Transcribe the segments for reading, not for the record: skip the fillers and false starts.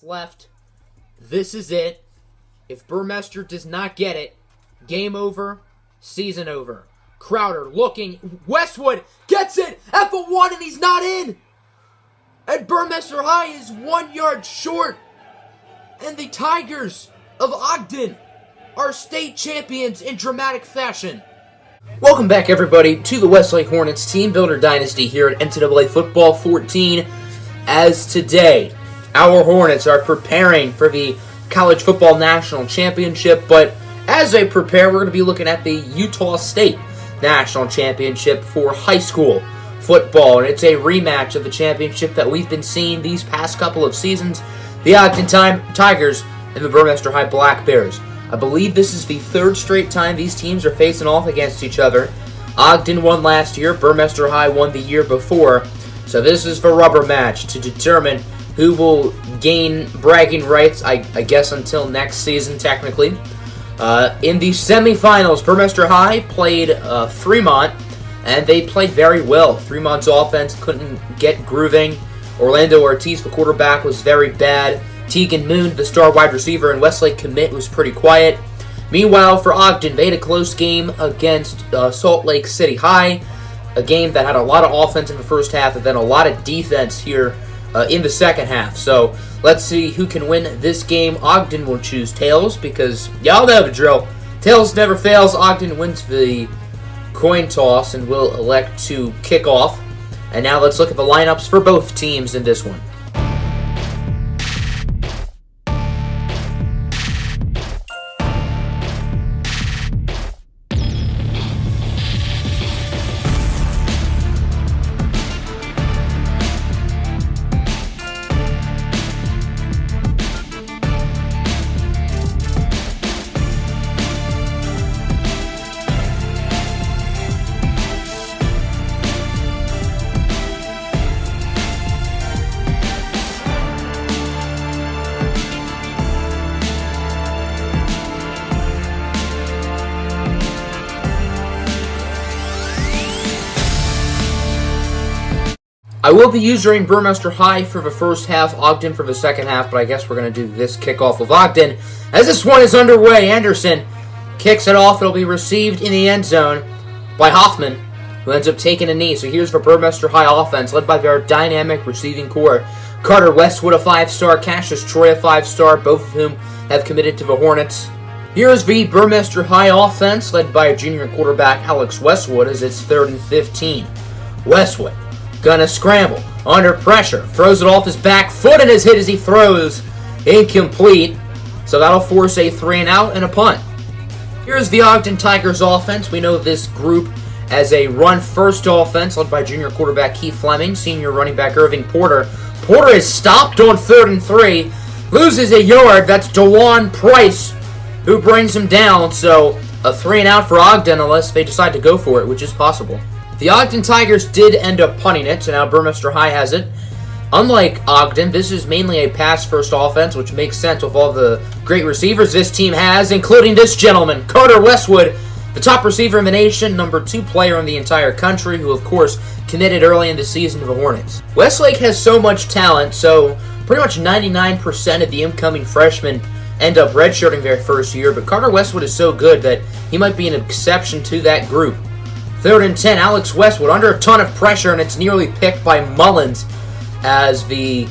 left. This is it. If Burmester does not get it, game over, season over. Crowder looking. Westwood gets it at the 1 and he's not in. And Burmester High is 1 yard short. And the Tigers of Ogden are state champions in dramatic fashion. Welcome back, everybody, to the Westlake Hornets Teambuilder Dynasty here at NCAA Football 14. As today, our Hornets are preparing for the College Football National Championship, but as they prepare, we're going to be looking at the Utah State National Championship for high school football, and it's a rematch of the championship that we've been seeing these past couple of seasons, the Ogden Tigers and the Burmester High Black Bears. I believe this is the third straight time these teams are facing off against each other. Ogden won last year, Burmester High won the year before, so this is the rubber match to determine who will gain bragging rights, I guess, until next season, technically. In the semifinals, Burmester High played Fremont, and they played very well. Fremont's offense couldn't get grooving. Orlando Ortiz, the quarterback, was very bad. Tegan Moon, the star wide receiver, and Westlake commit was pretty quiet. Meanwhile, for Ogden, they had a close game against Salt Lake City High, a game that had a lot of offense in the first half and then a lot of defense here in the second half. So let's see who can win this game. Ogden will choose tails because y'all know the drill. Tails never fails. Ogden wins the coin toss and will elect to kick off. And now let's look at the lineups for both teams in this one. I will be using Burmester High for the first half, Ogden for the second half, but I guess we're going to do this kickoff with Ogden. As this one is underway, Anderson kicks it off. It'll be received in the end zone by Hoffman, who ends up taking a knee. So here's the Burmester High offense, led by their dynamic receiving core. Carter Westwood, a 5-star, Cassius Troy, a 5-star, both of whom have committed to the Hornets. Here's the Burmester High offense, led by junior quarterback Alex Westwood, as it's 3rd and 15. Westwood gonna scramble, under pressure, throws it off his back foot and is hit as he throws. Incomplete, so that'll force a 3-and-out and a punt. Here's the Ogden Tigers offense. We know this group as a run-first offense, led by junior quarterback Keith Fleming, senior running back Irving Porter. Porter is stopped on 3rd and 3, loses a yard. That's DeJuan Price who brings him down, so a 3-and-out for Ogden unless they decide to go for it, which is possible. The Ogden Tigers did end up punting it, so now Burmester High has it. Unlike Ogden, this is mainly a pass-first offense, which makes sense with all the great receivers this team has, including this gentleman, Carter Westwood, the top receiver in the nation, number 2 player in the entire country, who, of course, committed early in the season to the Hornets. Westlake has so much talent, so pretty much 99% of the incoming freshmen end up redshirting their first year, but Carter Westwood is so good that he might be an exception to that group. 3rd and 10, Alex Westwood under a ton of pressure, and it's nearly picked by Mullins as the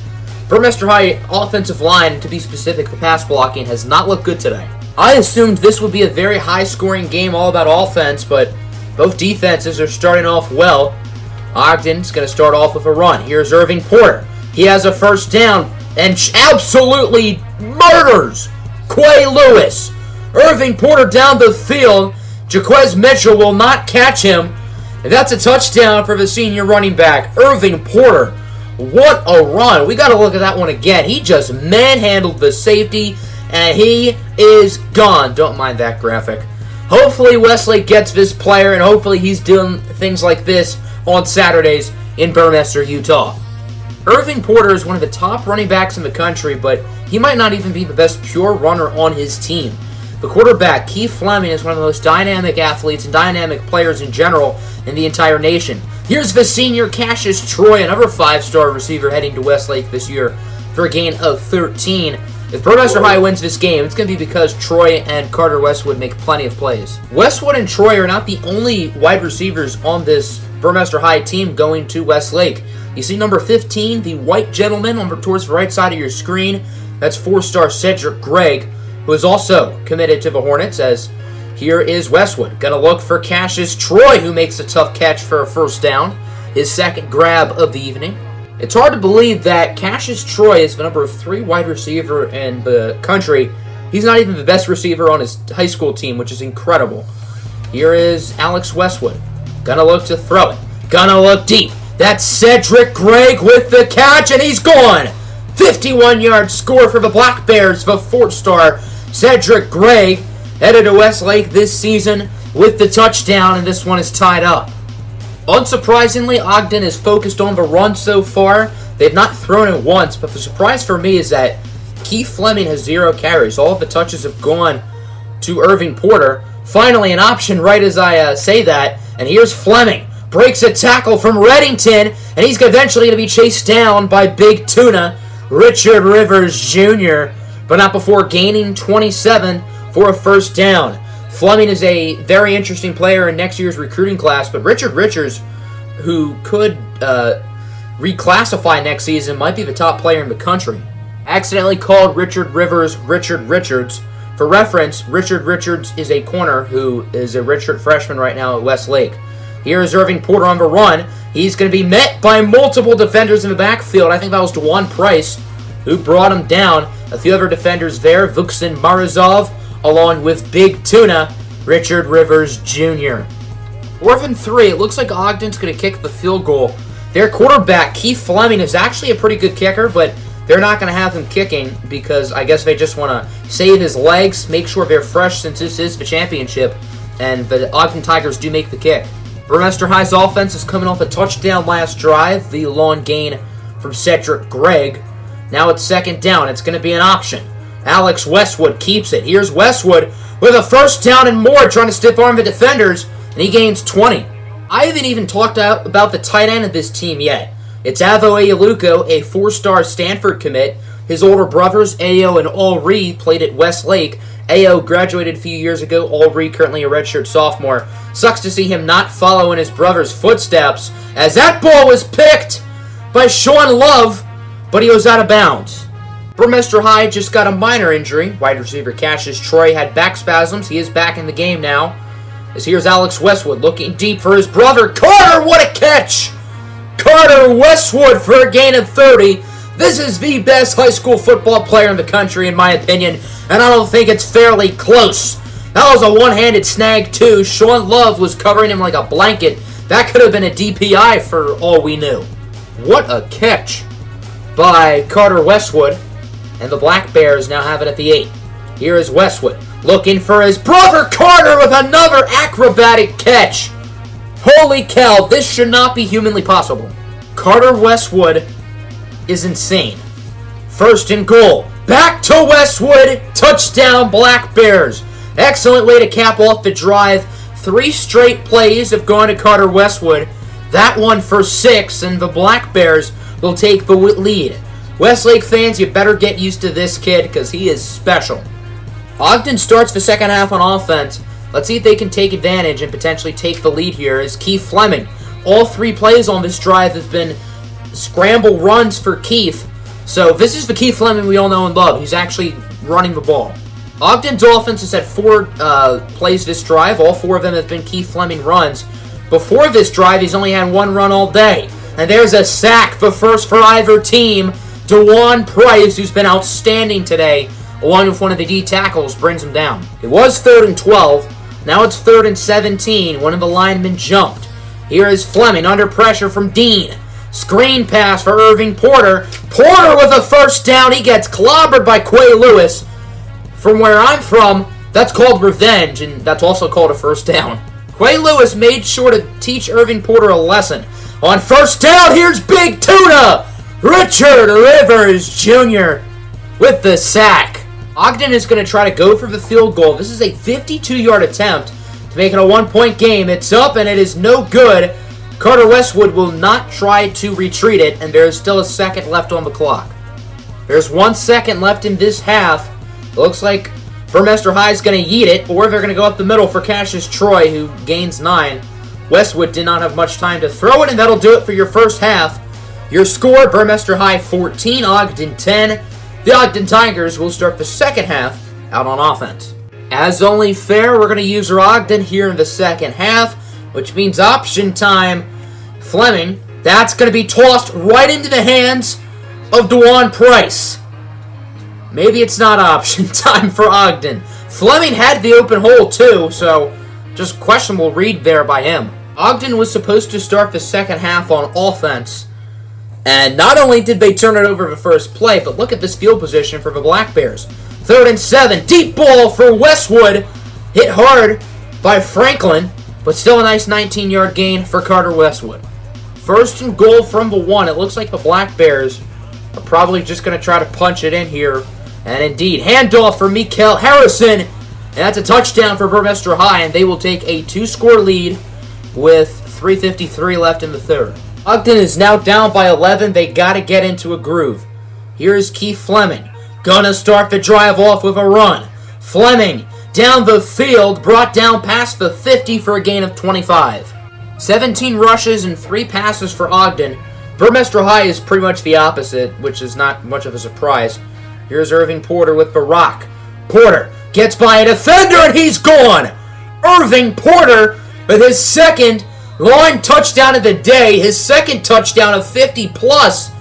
Burmester High offensive line, to be specific, the pass blocking, has not looked good today. I assumed this would be a very high-scoring game all about offense, but both defenses are starting off well. Ogden's going to start off with a run. Here's Irving Porter. He has a first down and absolutely murders Quay Lewis. Irving Porter down the field. Jaquez Mitchell will not catch him. And that's a touchdown for the senior running back, Irving Porter. What a run. We got to look at that one again. He just manhandled the safety, and he is gone. Don't mind that graphic. Hopefully Westlake gets this player, and hopefully he's doing things like this on Saturdays in Burmester, Utah. Irving Porter is one of the top running backs in the country, but he might not even be the best pure runner on his team. The quarterback, Keith Fleming, is one of the most dynamic athletes and dynamic players in general in the entire nation. Here's the senior Cassius Troy, another 5-star receiver heading to Westlake this year. for a gain of 13. If Burmester High wins this game, it's going to be because Troy and Carter Westwood make plenty of plays. Westwood and Troy are not the only wide receivers on this Burmester High team going to Westlake. You see number 15, the white gentleman, towards the right side of your screen. That's 4-star Cedric Gregg, who is also committed to the Hornets, as here is Westwood. Going to look for Cassius Troy, who makes a tough catch for a first down. His second grab of the evening. It's hard to believe that Cassius Troy is the number 3 wide receiver in the country. He's not even the best receiver on his high school team, which is incredible. Here is Alex Westwood. Gonna look to throw it. Gonna look deep. That's Cedric Gregg with the catch, and he's gone! 51-yard score for the Black Bears, the 4-star Cedric Gregg, headed to Westlake this season with the touchdown, and this one is tied up. Unsurprisingly, Ogden is focused on the run so far. They've not thrown it once, but the surprise for me is that Keith Fleming has 0 carries. All of the touches have gone to Irving Porter. Finally, an option right as I say that, and here's Fleming. Breaks a tackle from Reddington, and he's eventually going to be chased down by Big Tuna, Richard Rivers Jr., but not before gaining 27 for a first down. Fleming is a very interesting player in next year's recruiting class, but Richard Richards, who could reclassify next season, might be the top player in the country. Accidentally called Richard Rivers Richard Richards. For reference, Richard Richards is a corner who is a redshirt freshman right now at Westlake. Here is Irving Porter on the run. He's going to be met by multiple defenders in the backfield. I think that was DeJuan Price who brought him down. A few other defenders there, Vuksin Marazov, along with Big Tuna, Richard Rivers Jr. 4th and 3. It looks like Ogden's going to kick the field goal. Their quarterback, Keith Fleming, is actually a pretty good kicker, but they're not going to have him kicking because I guess they just want to save his legs, make sure they're fresh since this is the championship, and the Ogden Tigers do make the kick. Burmester High's offense is coming off a touchdown last drive, the long gain from Cedric Gregg. Now it's 2nd down. It's going to be an option. Alex Westwood keeps it. Here's Westwood with a first down and more, trying to stiff arm the defenders, and he gains 20. I haven't even talked about the tight end of this team yet. It's Avo Ayaluko, a 4-star Stanford commit. His older brothers, Ayo and Ulree, played at Westlake. Ayo graduated a few years ago. Ulree currently a redshirt sophomore. Sucks to see him not follow in his brother's footsteps, as that ball was picked by Sean Love, but he was out of bounds. Burmester High just got a minor injury. Wide receiver Cassius Troy had back spasms. He is back in the game now. As here's Alex Westwood looking deep for his brother. Carter, what a catch! Carter Westwood for a gain of 30. This is the best high school football player in the country, in my opinion, and I don't think it's fairly close. That was a one-handed snag, too. Sean Love was covering him like a blanket. That could have been a DPI for all we knew. What a catch by Carter Westwood. And the Black Bears now have it at the 8. Here is Westwood looking for his brother Carter with another acrobatic catch. Holy cow, this should not be humanly possible. Carter Westwood is insane. 1st and goal. Back to Westwood. Touchdown, Black Bears. Excellent way to cap off the drive. 3 straight plays have gone to Carter Westwood. That one for 6, and the Black Bears will take the lead. Westlake fans, you better get used to this kid because he is special. Ogden starts the second half on offense. Let's see if they can take advantage and potentially take the lead here as Keith Fleming. All 3 plays on this drive have been scramble runs for Keith. So this is the Keith Fleming we all know and love. He's actually running the ball. Ogden's offense has had 4 plays this drive. All 4 of them have been Keith Fleming runs. Before this drive, he's only had 1 run all day. And there's a sack, the first for either team. DeJuan Price, who's been outstanding today, along with one of the D tackles, brings him down. It was 3rd and 12. Now it's 3rd and 17. One of the linemen jumped. Here is Fleming under pressure from Dean. Screen pass for Irving Porter. Porter with a first down. He gets clobbered by Quay Lewis. From where I'm from, that's called revenge, and that's also called a first down. Quay Lewis made sure to teach Irving Porter a lesson. On first down, here's Big Tuna! Richard Rivers Jr. with the sack. Ogden is going to try to go for the field goal. This is a 52-yard attempt to make it a 1-point game. It's up, and it is no good. Carter Westwood will not try to retreat it, and there is still a second left on the clock. There's 1 second left in this half. It looks like Burmester High is going to yeet it, or they're going to go up the middle for Cassius Troy, who gains 9. Westwood did not have much time to throw it, and that'll do it for your first half. Your score, Burmester High 14, Ogden 10. The Ogden Tigers will start the second half out on offense. As only fair, we're going to use our Ogden here in the second half, which means option time. Fleming, that's going to be tossed right into the hands of DeJuan Price. Maybe it's not option time for Ogden. Fleming had the open hole too, so just questionable read there by him. Ogden was supposed to start the second half on offense, and not only did they turn it over the first play, but look at this field position for the Black Bears. 3rd and 7, deep ball for Westwood, hit hard by Franklin, but still a nice 19-yard gain for Carter Westwood. 1st and goal from the 1. It looks like the Black Bears are probably just going to try to punch it in here. And indeed, handoff for Mikael Harrison. And that's a touchdown for Burmester High, and they will take a 2-score lead with 3:53 left in the 3rd. Ogden is now down by 11. They got to get into a groove. Here's Keith Fleming. Gonna start the drive off with a run. Fleming down the field, brought down past the 50 for a gain of 25. 17 rushes and 3 passes for Ogden. Burmester High is pretty much the opposite, which is not much of a surprise. Here's Irving Porter with the rock. Porter gets by a defender and he's gone. Irving Porter with his second line touchdown of the day, his second touchdown of 50+.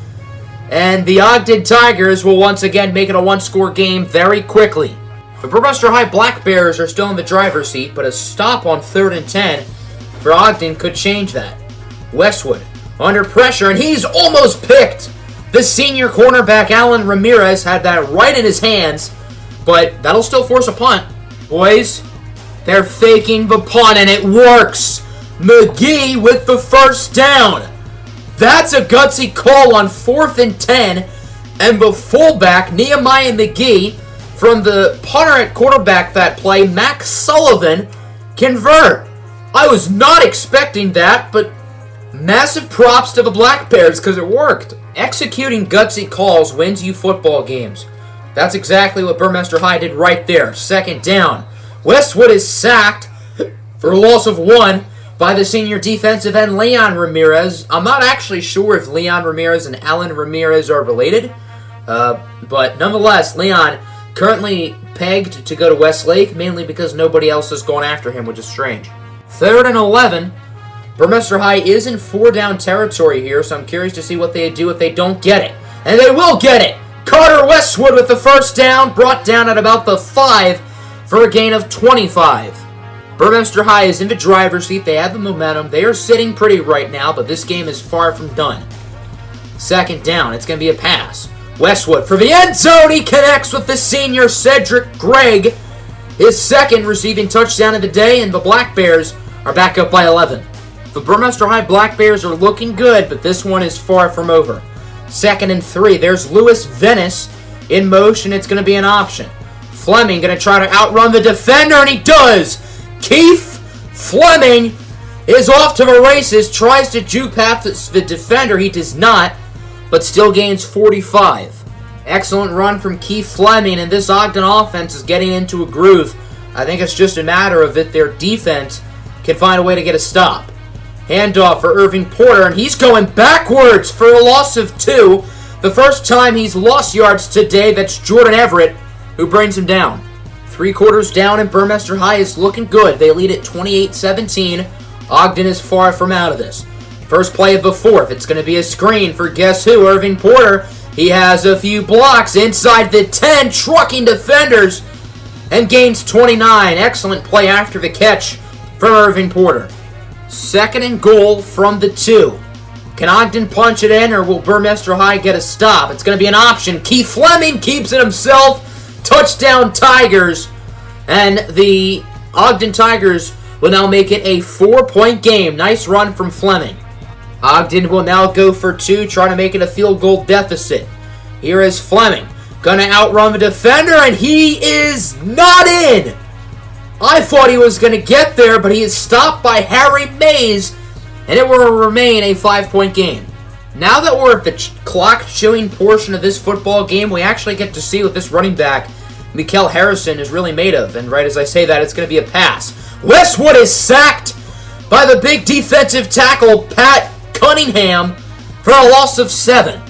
And the Ogden Tigers will once again make it a 1-score game very quickly. The Burmester High Black Bears are still in the driver's seat, but a stop on 3rd and 10 for Ogden could change that. Westwood under pressure, and he's almost picked. The senior cornerback, Alan Ramirez, had that right in his hands, but that'll still force a punt. Boys, they're faking the punt, and it works. McGee with the first down. That's a gutsy call on 4th and 10, and the fullback, Nehemiah McGee, from the punter at quarterback that play, Max Sullivan, convert. I was not expecting that, but massive props to the Black Bears because it worked. Executing gutsy calls wins you football games. That's exactly what Burmester High did right there. 2nd down. Westwood is sacked for a loss of 1 by the senior defensive end, Leon Ramirez. I'm not actually sure if Leon Ramirez and Alan Ramirez are related, but nonetheless, Leon currently pegged to go to Westlake, mainly because nobody else has gone after him, which is strange. 3rd and 11. Burmester High is in 4-down territory here, so I'm curious to see what they do if they don't get it. And they will get it! Carter Westwood with the first down, brought down at about the 5 for a gain of 25. Burmester High is in the driver's seat. They have the momentum. They are sitting pretty right now, but this game is far from done. 2nd down. It's going to be a pass. Westwood for the end zone. He connects with the senior Cedric Gregg. His second receiving touchdown of the day, and the Black Bears are back up by 11. The Burmester High Black Bears are looking good, but this one is far from over. 2nd and 3. There's Lewis Venice in motion. It's going to be an option. Fleming going to try to outrun the defender, and he does. Keith Fleming is off to the races, tries to juke past the defender. He does not, but still gains 45. Excellent run from Keith Fleming, and this Ogden offense is getting into a groove. I think it's just a matter of if their defense can find a way to get a stop. Handoff for Irving Porter, and he's going backwards for a loss of 2. The first time he's lost yards today. That's Jordan Everett who brings him down. 3 quarters down, and Burmester High is looking good. They lead at 28-17. Ogden is far from out of this. First play of the 4th. It's going to be a screen for guess who? Irving Porter. He has a few blocks inside the 10, trucking defenders, and gains 29. Excellent play after the catch from Irving Porter. 2nd and goal from the 2. Can Ogden punch it in, or will Burmester High get a stop? It's going to be an option. Keith Fleming keeps it himself. Touchdown Tigers. And the Ogden Tigers will now make it a 4-point game. Nice run from Fleming. Ogden will now go for 2, trying to make it a field goal deficit. Here is Fleming. Gonna outrun the defender, and he is not in. I thought he was going to get there, but he is stopped by Harry Mays, and it will remain a 5-point game. Now that we're at the clock chewing portion of this football game, we actually get to see what this running back, Mikael Harrison, is really made of. And right as I say that, it's going to be a pass. Westwood is sacked by the big defensive tackle, Pat Cunningham, for a loss of 7.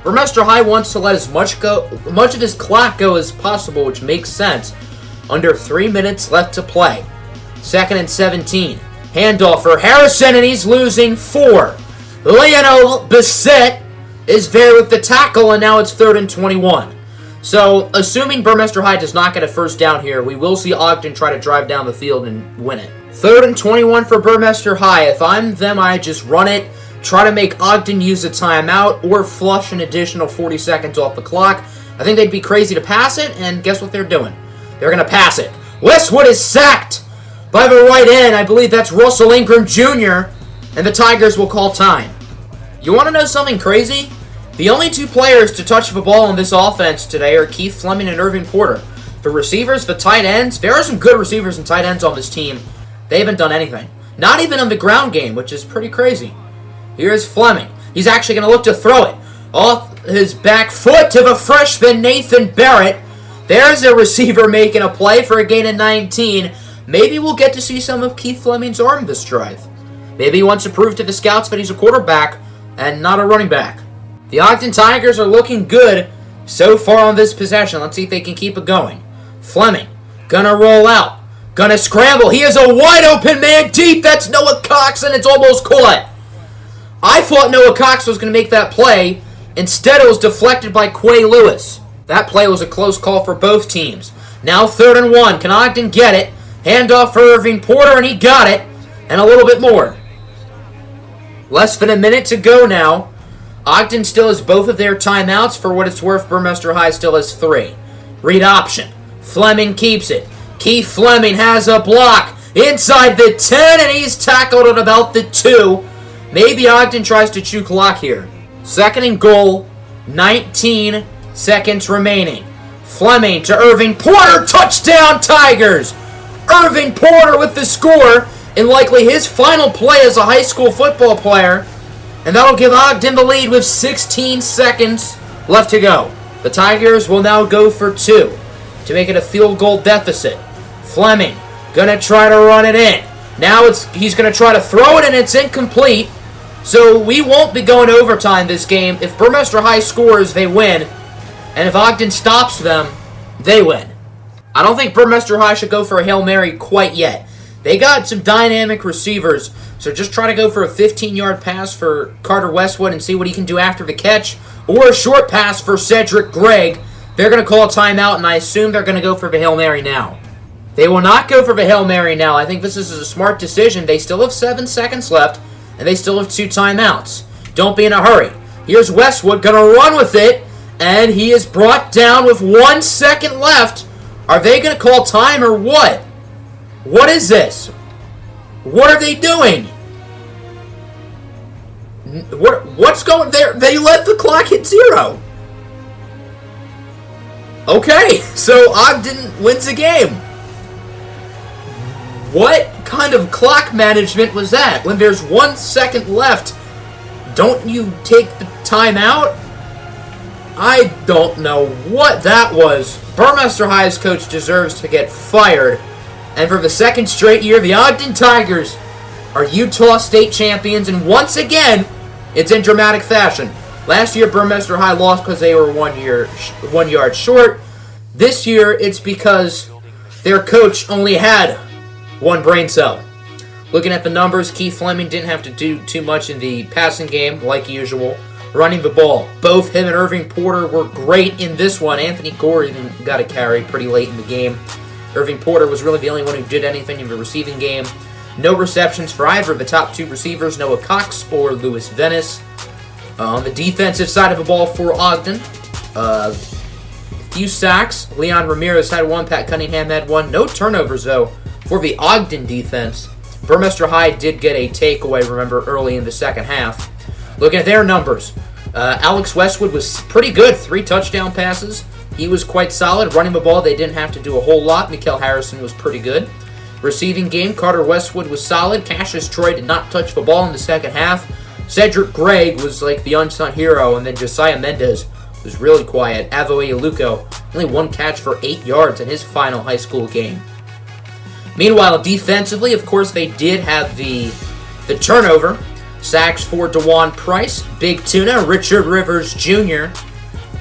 Burmester High wants to let as much of his clock go as possible, which makes sense. Under 3 minutes left to play. 2nd and 17. Handoff for Harrison, and he's losing 4. Lionel Bissett is there with the tackle, and now it's 3rd and 21. So, assuming Burmester High does not get a first down here, we will see Ogden try to drive down the field and win it. 3rd and 21 for Burmester High. If I'm them, I just run it, try to make Ogden use a timeout, or flush an additional 40 seconds off the clock. I think they'd be crazy to pass it, and guess what they're doing? They're going to pass it. Westwood is sacked by the right end. I believe that's Russell Ingram Jr., and the Tigers will call time. You want to know something crazy? The only 2 players to touch the ball in this offense today are Keith Fleming and Irving Porter. For receivers, for tight ends, there are some good receivers and tight ends on this team. They haven't done anything. Not even on the ground game, which is pretty crazy. Here's Fleming. He's actually going to look to throw it off his back foot to the freshman Nathan Barrett. There's a receiver making a play for a gain of 19. Maybe we'll get to see some of Keith Fleming's arm this drive. Maybe he wants to prove to the scouts that he's a quarterback and not a running back. The Ogden Tigers are looking good so far on this possession. Let's see if they can keep it going. Fleming, gonna roll out, gonna scramble. He is a wide open man deep. That's Noah Cox, and it's almost caught. I thought Noah Cox was gonna make that play. Instead, it was deflected by Quay Lewis. That play was a close call for both teams. Now 3rd and 1. Can Ogden get it? Handoff for Irving Porter, and he got it. And a little bit more. Less than a minute to go now. Ogden still has both of their timeouts. For what it's worth, Burmester High still has 3. Read option. Fleming keeps it. Keith Fleming has a block inside the 10, and he's tackled at about the 2. Maybe Ogden tries to chew clock here. 2nd and goal. 19 seconds remaining. Fleming to Irving Porter. Touchdown, Tigers! Irving Porter with the score, and likely his final play as a high school football player. And that'll give Ogden the lead with 16 seconds left to go. The Tigers will now go for 2 to make it a field goal deficit. Fleming gonna try to run it in. Now he's gonna try to throw it, and it's incomplete. So we won't be going overtime this game. If Burmester High scores, they win. And if Ogden stops them, they win. I don't think Burmester High should go for a Hail Mary quite yet. They got some dynamic receivers, so just try to go for a 15-yard pass for Carter Westwood and see what he can do after the catch, or a short pass for Cedric Gregg. They're going to call a timeout, and I assume they're going to go for the Hail Mary now. They will not go for the Hail Mary now. I think this is a smart decision. They still have 7 seconds left, and they still have 2 timeouts. Don't be in a hurry. Here's Westwood going to run with it, and he is brought down with 1 second left. Are they going to call time or what? What is this? What are they doing? What's going there? They let the clock hit 0. Okay, so Ogden wins the game. What kind of clock management was that? When there's 1 second left, don't you take the timeout? I don't know what that was. Burmester High's coach deserves to get fired. And for the 2nd straight year, the Ogden Tigers are Utah State champions. And once again, it's in dramatic fashion. Last year, Burmester High lost because they were 1 yard short. This year, it's because their coach only had 1 brain cell. Looking at the numbers, Keith Fleming didn't have to do too much in the passing game, like usual. Running the ball, both him and Irving Porter were great in this one. Anthony Gore even got a carry pretty late in the game. Irving Porter was really the only one who did anything in the receiving game. No receptions for either of the top 2 receivers, Noah Cox or Lewis Venice. On the defensive side of the ball for Ogden, few sacks. Leon Ramirez had 1, Pat Cunningham had 1. No turnovers, though, for the Ogden defense. Burmester High did get a takeaway, remember, early in the second half. Looking at their numbers, Alex Westwood was pretty good. 3 touchdown passes. He was quite solid. Running the ball, they didn't have to do a whole lot. Mikael Harrison was pretty good. Receiving game, Carter Westwood was solid. Cassius Troy did not touch the ball in the second half. Cedric Gregg was like the unsung hero, and then Josiah Mendez was really quiet. Avoe Aluko, only 1 catch for 8 yards in his final high school game. Meanwhile, defensively, of course, they did have the turnover. Sacks for DeJuan Price, Big Tuna, Richard Rivers Jr.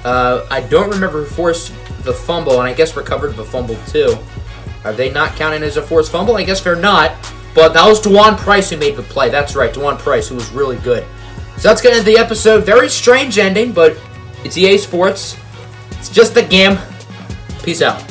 I don't remember who forced the fumble, and I guess recovered the fumble too. Are they not counting as a forced fumble? I guess they're not. But that was DeJuan Price who made the play. That's right, DeJuan Price, who was really good. So that's going to end the episode. Very strange ending, but it's EA Sports. It's just a game. Peace out.